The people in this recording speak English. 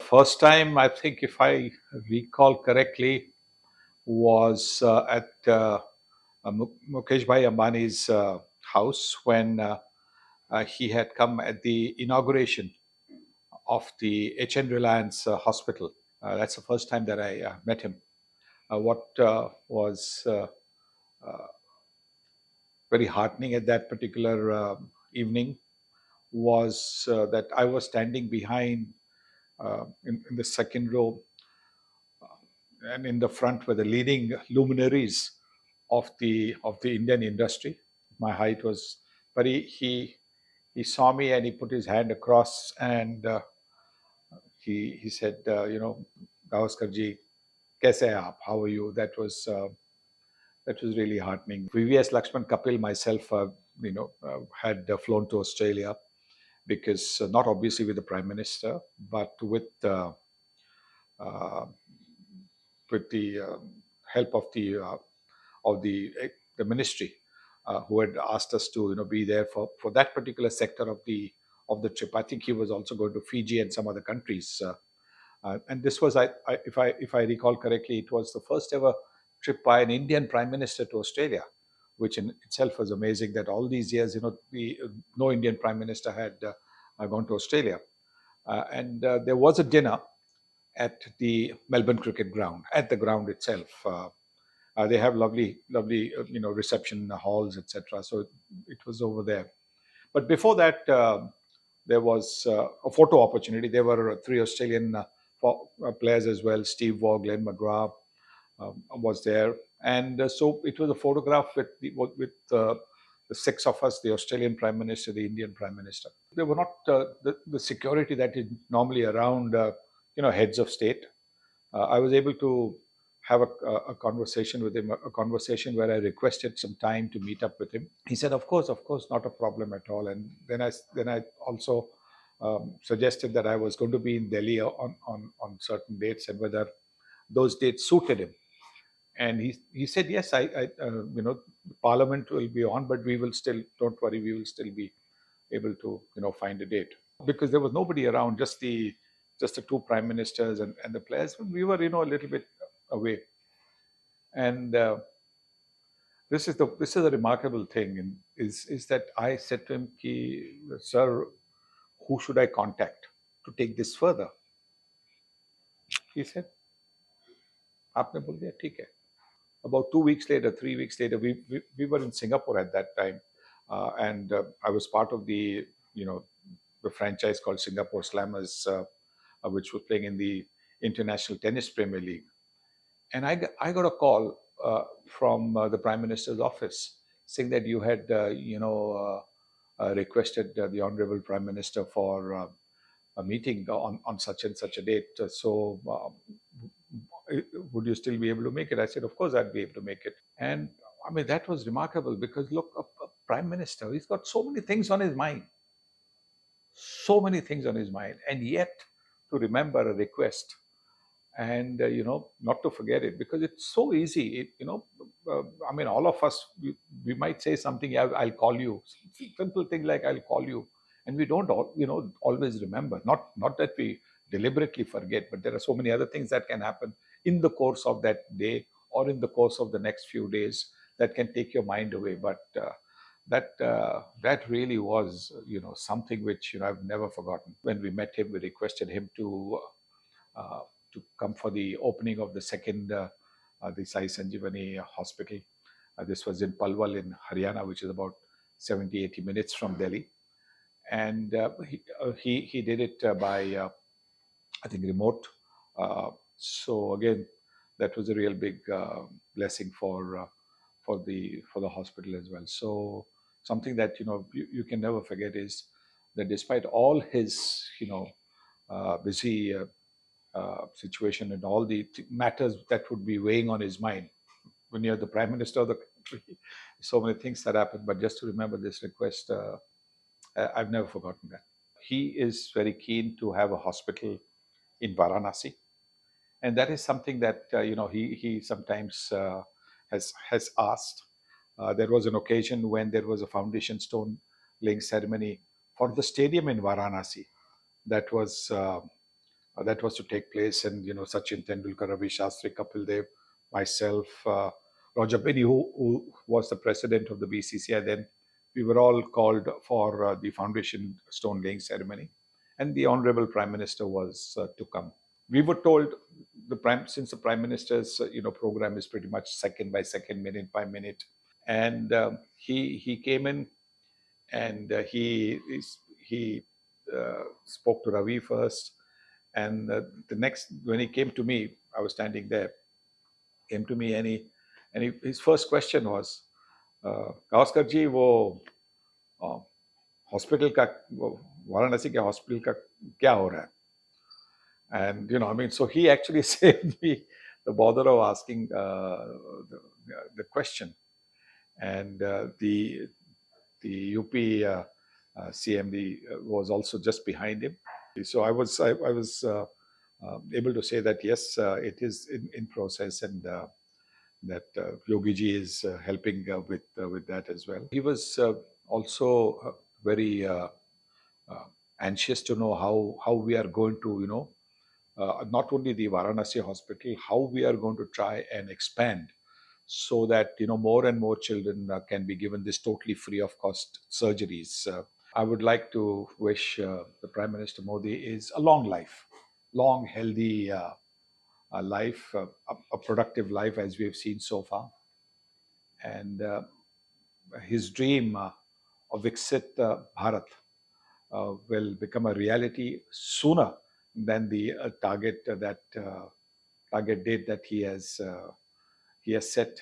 first time, I think, if I recall correctly, was at Mukesh Bhai Ambani's house when he had come at the inauguration of the HN Reliance Hospital. That's the first time that I met him. What was very heartening at that particular evening was that I was standing behind in the second row, and in the front were the leading luminaries of the Indian industry. My height was, but he saw me and he put his hand across and he said, Gavaskar ji, kaise hai aap? How are you? That was really heartening. VVS Lakshman Kapil, myself, had flown to Australia because not obviously with the Prime Minister, but uh, with the help of the ministry, who had asked us to be there for that particular sector of the trip. I think he was also going to Fiji and some other countries, and this was, if I recall correctly, it was the first ever trip by an Indian Prime Minister to Australia, which in itself was amazing. That all these years, no Indian Prime Minister had gone to Australia, and there was a dinner at the Melbourne Cricket Ground, at the ground itself. They have lovely, reception halls, etc. So it was over there. But before that, there was a photo opportunity. There were three Australian players as well. Steve Waugh, Glenn McGrath was there, and so it was a photograph with the six of us: the Australian Prime Minister, the Indian Prime Minister. They were not the security that is normally around, heads of state. I was able to have a conversation with him, a conversation where I requested some time to meet up with him. He said, of course, not a problem at all. And then I also suggested that I was going to be in Delhi on certain dates and whether those dates suited him. And he said, yes, Parliament will be on, but we will still, don't worry, we will still be able to find a date, because there was nobody around, just the two prime ministers and the players. We were a little bit away, and this is a remarkable thing, and is that I said to him, Ki, sir, who should I contact to take this further? He said, आपने बोल दिया ठीक है. About 2 weeks later, 3 weeks later, we were in Singapore at that time, and I was part of the the franchise called Singapore Slammers, which was playing in the International Tennis Premier League. And I got a call from the Prime Minister's office saying that you had requested the Honorable Prime Minister for a meeting on such and such a date. So would you still be able to make it? I said, of course I'd be able to make it. And I mean, that was remarkable because look, a Prime Minister, he's got so many things on his mind. So many things on his mind. And yet to remember a request and, not to forget it, because it's so easy. I mean, all of us, we might say something, yeah, I'll call you. Simple thing like I'll call you. And we don't, always remember. Not that we deliberately forget, but there are so many other things that can happen in the course of that day or in the course of the next few days that can take your mind away. But that really was, something which I've never forgotten. When we met him, we requested him to come for the opening of the second the Sai Sanjeevani Hospital. This was in Palwal in Haryana, which is about 70-80 minutes from Delhi. And he did it by I think remote. So again, that was a real big blessing for the hospital as well. So something that you can never forget is that despite all his busy situation and all the matters that would be weighing on his mind when you're the Prime Minister of the country, so many things that happen. But just to remember this request, I've never forgotten that. He is very keen to have a hospital in Varanasi, and that is something that he sometimes has asked. There was an occasion when there was a foundation stone laying ceremony for the stadium in Varanasi that was that was to take place, and Sachin Tendulkar, Ravi Shastri, Kapil Dev, myself, Roger Benny, who was the president of the BCCI then, we were all called for the foundation stone laying ceremony, and the honorable Prime Minister was to come. We were told, since the Prime Minister's program is pretty much second by second, minute by minute, and he came in, and he spoke to Ravi first, and the next, when he came to me, I was standing there, came to me, and his first question was, Gavaskar ji, वो hospital का, वाराणसी के hospital का क्या हो रहा है? And I mean, so he actually saved me the bother of asking the question. And the UP CMD was also just behind him. So I was able to say that yes, it is in process, and that Yogi ji is helping with that as well. He was also very anxious to know how we are going to not only the Varanasi hospital, how we are going to try and expand so that more and more children can be given this totally free of cost surgeries. I would like to wish the Prime Minister Modi is a long life, long, healthy life, a productive life as we have seen so far. And his dream of Viksit Bharat will become a reality sooner than the target date that he has set